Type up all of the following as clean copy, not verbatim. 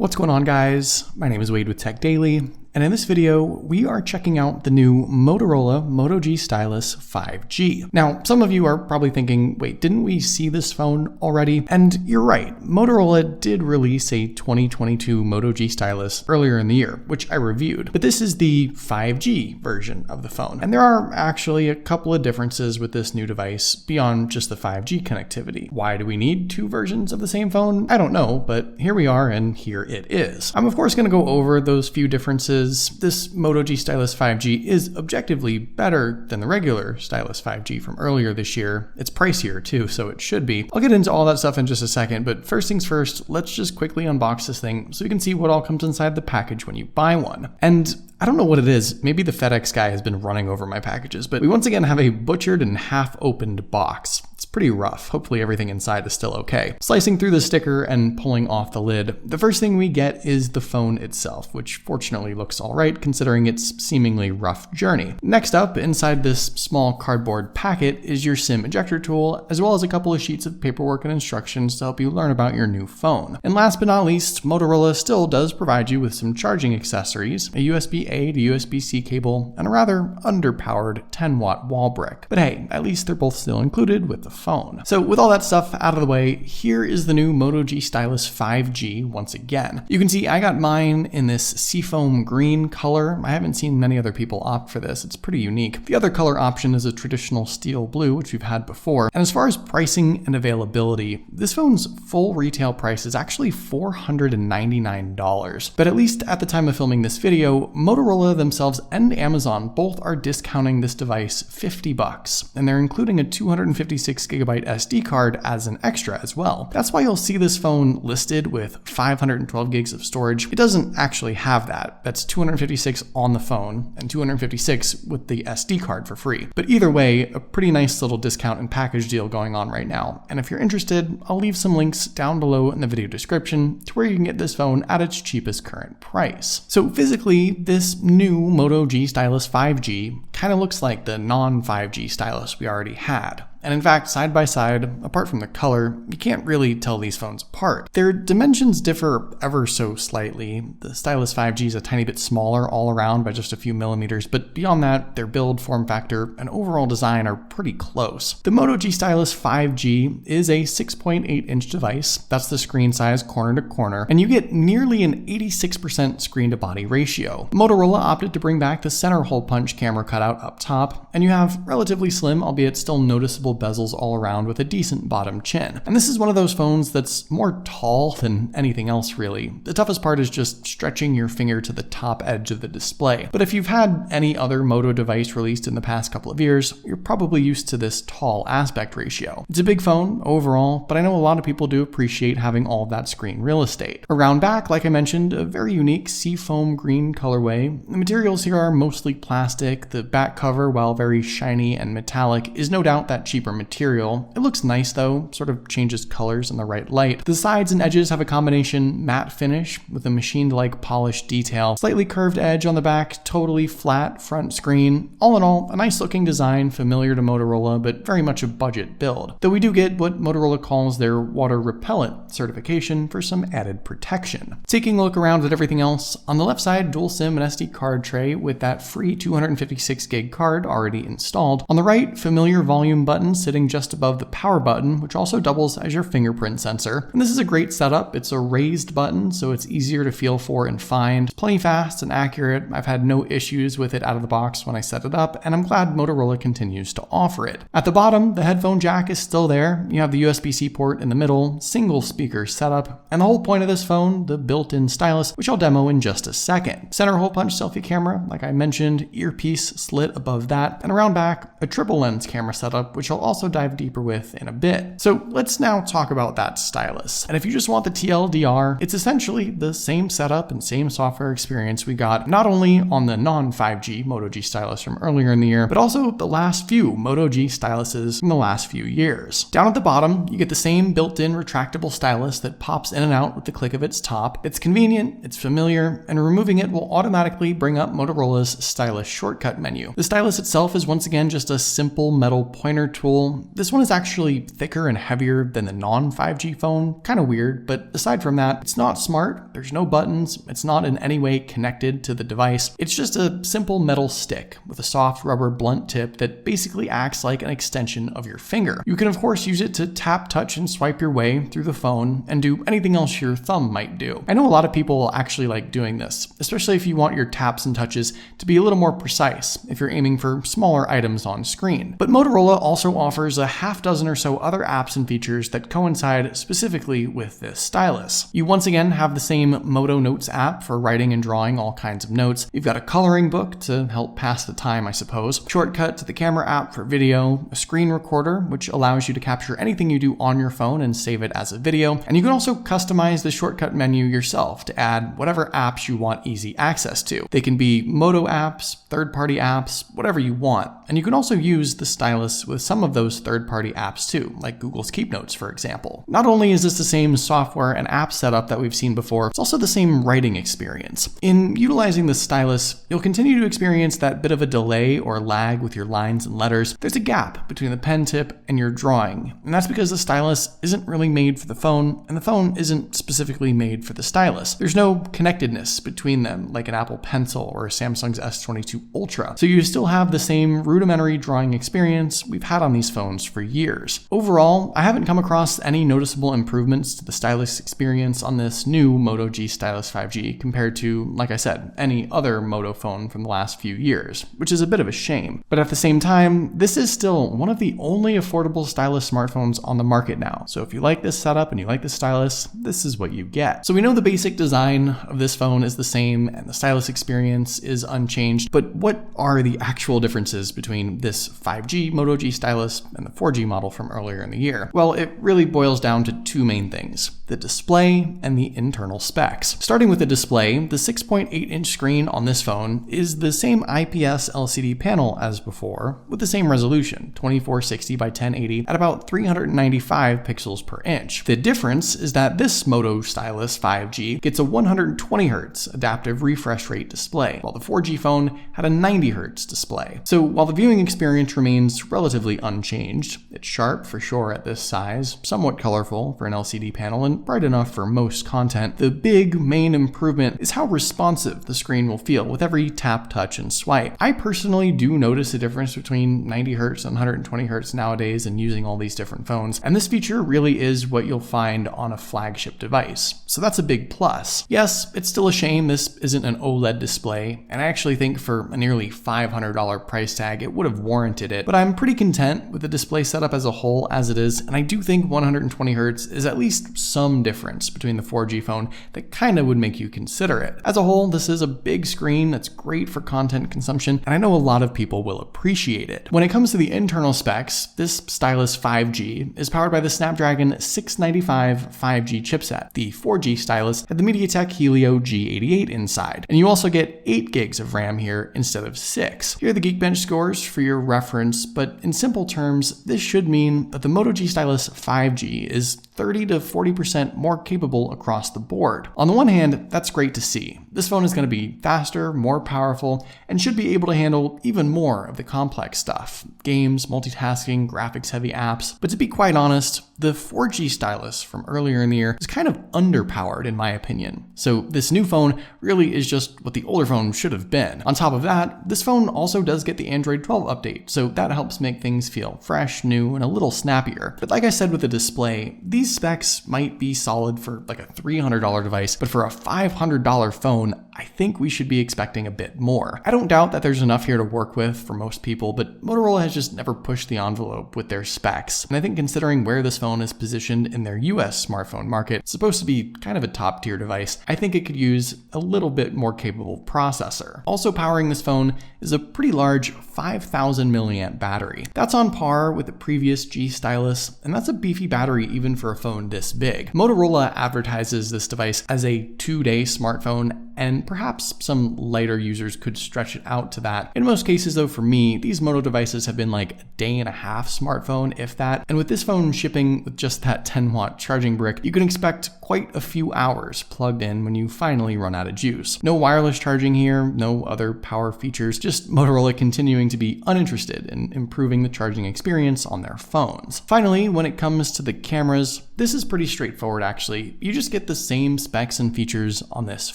What's going on, guys? My name is Wade with TechDaily, and in this video, we are checking out the new Motorola Moto G Stylus 5G. Now, some of you are probably thinking, wait, didn't we see this phone already? And you're right, Motorola did release a 2022 Moto G Stylus earlier in the year, which I reviewed, but this is the 5G version of the phone. And there are actually a couple of differences with this new device beyond just the 5G connectivity. Why do we need two versions of the same phone? I don't know, but here we are, and here it is. I'm of course going to go over those few differences. This Moto G Stylus 5G is objectively better than the regular Stylus 5G from earlier this year. It's pricier too, so it should be. I'll get into all that stuff in just a second, but first things first, let's just quickly unbox this thing so you can see what all comes inside the package when you buy one. And I don't know what it is, maybe the FedEx guy has been running over my packages, but we once again have a butchered and half-opened box. It's pretty rough. Hopefully everything inside is still okay. Slicing through the sticker and pulling off the lid, the first thing we get is the phone itself, which fortunately looks alright considering its seemingly rough journey. Next up, inside this small cardboard packet is your SIM ejector tool, as well as a couple of sheets of paperwork and instructions to help you learn about your new phone. And last but not least, Motorola still does provide you with some charging accessories, a USB-A to USB-C cable, and a rather underpowered 10-watt wall brick. But hey, at least they're both still included with the phone. So with all that stuff out of the way, here is the new Moto G Stylus 5G once again. You can see I got mine in this seafoam green color. I haven't seen many other people opt for this. It's pretty unique. The other color option is a traditional steel blue, which we've had before. And as far as pricing and availability, this phone's full retail price is actually $499. But at least at the time of filming this video, Motorola themselves and Amazon both are discounting this device $50, and they're including a 256 gigabyte SD card as an extra as well. That's why you'll see this phone listed with 512 gigs of storage. It doesn't actually have that. That's 256 on the phone and 256 with the SD card for free. But either way, a pretty nice little discount and package deal going on right now. And if you're interested, I'll leave some links down below in the video description to where you can get this phone at its cheapest current price. So physically, this new Moto G Stylus 5G kind of looks like the non-5G Stylus we already had. And in fact, side by side, apart from the color, you can't really tell these phones apart. Their dimensions differ ever so slightly. The Stylus 5G is a tiny bit smaller all around by just a few millimeters, but beyond that, their build, form factor, and overall design are pretty close. The Moto G Stylus 5G is a 6.8-inch device. That's the screen size corner to corner, and you get nearly an 86% screen-to-body ratio. Motorola opted to bring back the center hole punch camera cutout up top, and you have relatively slim, albeit still noticeable bezels all around with a decent bottom chin. And this is one of those phones that's more tall than anything else really. The toughest part is just stretching your finger to the top edge of the display. But if you've had any other Moto device released in the past couple of years, you're probably used to this tall aspect ratio. It's a big phone overall, but I know a lot of people do appreciate having all of that screen real estate. Around back, like I mentioned, a very unique seafoam green colorway. The materials here are mostly plastic. The back cover, while very shiny and metallic, is no doubt that cheaper material. It looks nice though, sort of changes colors in the right light. The sides and edges have a combination matte finish with a machined-like polished detail, slightly curved edge on the back, totally flat front screen. All in all, a nice looking design, familiar to Motorola, but very much a budget build. Though we do get what Motorola calls their water repellent certification for some added protection. Taking a look around at everything else, on the left side, dual SIM and SD card tray with that free 256 gig card already installed. On the right, familiar volume button sitting just above the power button, which also doubles as your fingerprint sensor. And this is a great setup. It's a raised button, so it's easier to feel for and find. Plenty fast and accurate. I've had no issues with it out of the box when I set it up, and I'm glad Motorola continues to offer it. At the bottom, the headphone jack is still there. You have the USB-C port in the middle, single speaker setup, and the whole point of this phone, the built-in stylus, which I'll demo in just a second. Center hole punch selfie camera, like I mentioned, earpiece slit above that, and around back, a triple lens camera setup, which I'll also dive deeper with in a bit. So let's now talk about that stylus. And if you just want the TLDR, it's essentially the same setup and same software experience we got not only on the non-5G Moto G Stylus from earlier in the year, but also the last few Moto G Styluses from the last few years. Down at the bottom, you get the same built-in retractable stylus that pops in and out with the click of its top. It's convenient, it's familiar, and removing it will automatically bring up Motorola's stylus shortcut menu. The stylus itself is once again just a simple metal pointer tool cool. This one is actually thicker and heavier than the non-5G phone. Kind of weird, but aside from that, it's not smart, there's no buttons, it's not in any way connected to the device. It's just a simple metal stick with a soft rubber blunt tip that basically acts like an extension of your finger. You can of course use it to tap, touch, and swipe your way through the phone and do anything else your thumb might do. I know a lot of people actually like doing this, especially if you want your taps and touches to be a little more precise if you're aiming for smaller items on screen. But Motorola also offers a half dozen or so other apps and features that coincide specifically with this stylus. You once again have the same Moto Notes app for writing and drawing all kinds of notes. You've got a coloring book to help pass the time, I suppose, shortcut to the camera app for video, a screen recorder, which allows you to capture anything you do on your phone and save it as a video, and you can also customize the shortcut menu yourself to add whatever apps you want easy access to. They can be Moto apps, third-party apps, whatever you want. And you can also use the stylus with some of those third-party apps too, like Google's Keep Notes, for example. Not only is this the same software and app setup that we've seen before, it's also the same writing experience. In utilizing the stylus, you'll continue to experience that bit of a delay or lag with your lines and letters. There's a gap between the pen tip and your drawing, and that's because the stylus isn't really made for the phone, and the phone isn't specifically made for the stylus. There's no connectedness between them like an Apple Pencil or Samsung's S22 Ultra, so you still have the same rudimentary drawing experience we've had on these phones for years. Overall, I haven't come across any noticeable improvements to the stylus experience on this new Moto G Stylus 5G compared to, like I said, any other Moto phone from the last few years, which is a bit of a shame. But at the same time, this is still one of the only affordable stylus smartphones on the market now. So if you like this setup and you like the stylus, this is what you get. So we know the basic design of this phone is the same and the stylus experience is unchanged, but what are the actual differences between this 5G Moto G stylus and the 4G model from earlier in the year? Well, it really boils down to two main things: the display and the internal specs. Starting with the display, the 6.8-inch screen on this phone is the same IPS LCD panel as before, with the same resolution, 2460 by 1080 at about 395 pixels per inch. The difference is that this Moto Stylus 5G gets a 120Hz adaptive refresh rate display, while the 4G phone had a 90Hz display. So while the viewing experience remains relatively unchanged, it's sharp for sure at this size, somewhat colorful for an LCD panel, and bright enough for most content, the big main improvement is how responsive the screen will feel with every tap, touch, and swipe. I personally do notice a difference between 90Hz and 120Hz nowadays in using all these different phones, and this feature really is what you'll find on a flagship device. So that's a big plus. Yes, it's still a shame this isn't an OLED display, and I actually think for a nearly $500 price tag it would have warranted it, but I'm pretty content with the display setup as a whole as it is, and I do think 120Hz is at least some difference between the 4G phone that kind of would make you consider it. As a whole, this is a big screen that's great for content consumption, and I know a lot of people will appreciate it. When it comes to the internal specs, this Stylus 5G is powered by the Snapdragon 695 5G chipset. The 4G Stylus had the MediaTek Helio G88 inside, and you also get 8 gigs of RAM here instead of 6. Here are the Geekbench scores for your reference, but in simple terms, this should mean that the Moto G Stylus 5G is 30 to 40% more capable across the board. On the one hand, that's great to see. This phone is going to be faster, more powerful, and should be able to handle even more of the complex stuff: games, multitasking, graphics-heavy apps. But to be quite honest, the 4G stylus from earlier in the year is kind of underpowered in my opinion. So this new phone really is just what the older phone should have been. On top of that, this phone also does get the Android 12 update, so that helps make things feel fresh, new, and a little snappier. But like I said with the display, these specs might be solid for like a $300 device, but for a $500 phone, I think we should be expecting a bit more. I don't doubt that there's enough here to work with for most people, but Motorola has just never pushed the envelope with their specs. And I think considering where this phone is positioned in their US smartphone market, it's supposed to be kind of a top tier device, I think it could use a little bit more capable processor. Also powering this phone is a pretty large 5000 milliamp battery. That's on par with the previous G Stylus, and that's a beefy battery even for a phone this big. Motorola advertises this device as a 2-day smartphone and perhaps some lighter users could stretch it out to that. In most cases though, for me, these Moto devices have been like a day and a half smartphone, if that. And with this phone shipping with just that 10-watt charging brick, you can expect quite a few hours plugged in when you finally run out of juice. No wireless charging here, no other power features, just Motorola continuing to be uninterested in improving the charging experience on their phones. Finally, when it comes to the cameras, this is pretty straightforward actually. You just get the same specs and features on this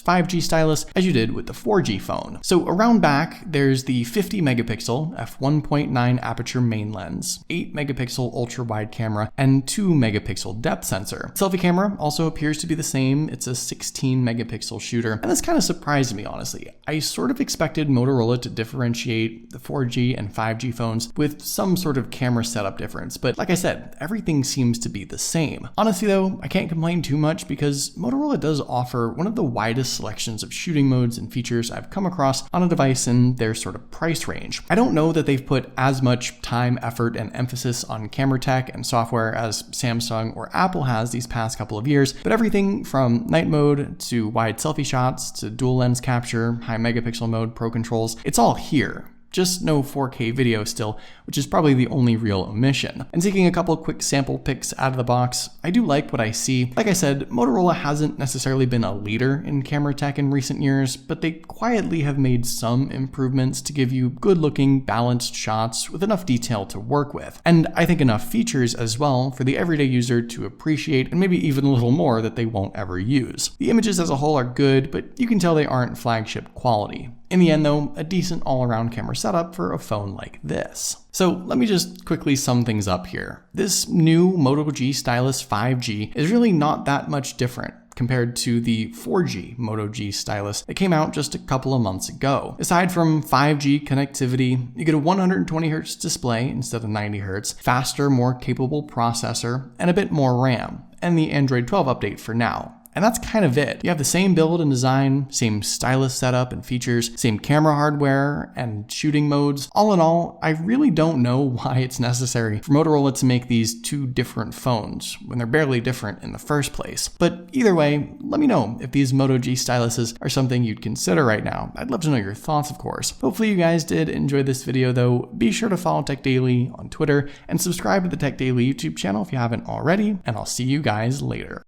5G stylus as you did with the 4G phone. So around back, there's the 50 megapixel f1.9 aperture main lens, 8 megapixel ultra wide camera, and 2 megapixel depth sensor. Selfie camera also appears to be the same. It's a 16 megapixel shooter, and this kind of surprised me honestly. I sort of expected Motorola to differentiate the 4G and 5G phones with some sort of camera setup difference, but like I said, everything seems to be the same. Honestly though, I can't complain too much because Motorola does offer one of the widest selections of shooting modes and features I've come across on a device in their sort of price range. I don't know that they've put as much time, effort, and emphasis on camera tech and software as Samsung or Apple has these past couple of years, but everything from night mode to wide selfie shots to dual lens capture, high megapixel mode, pro controls, it's all here. Just no 4K video still, which is probably the only real omission. And taking a couple quick sample pics out of the box, I do like what I see. Like I said, Motorola hasn't necessarily been a leader in camera tech in recent years, but they quietly have made some improvements to give you good-looking, balanced shots with enough detail to work with. And I think enough features as well for the everyday user to appreciate, and maybe even a little more that they won't ever use. The images as a whole are good, but you can tell they aren't flagship quality. In the end though, a decent all-around camera setup for a phone like this. So let me just quickly sum things up here. This new Moto G Stylus 5G is really not that much different compared to the 4G Moto G stylus that came out just a couple of months ago. Aside from 5G connectivity, you get a 120Hz display instead of 90Hz, faster, more capable processor, and a bit more RAM, and the Android 12 update for now. And that's kind of it. You have the same build and design, same stylus setup and features, same camera hardware and shooting modes. All in all, I really don't know why it's necessary for Motorola to make these two different phones when they're barely different in the first place. But either way, let me know if these Moto G styluses are something you'd consider right now. I'd love to know your thoughts, of course. Hopefully you guys did enjoy this video though. Be sure to follow TechDaily on Twitter and subscribe to the TechDaily YouTube channel if you haven't already, and I'll see you guys later.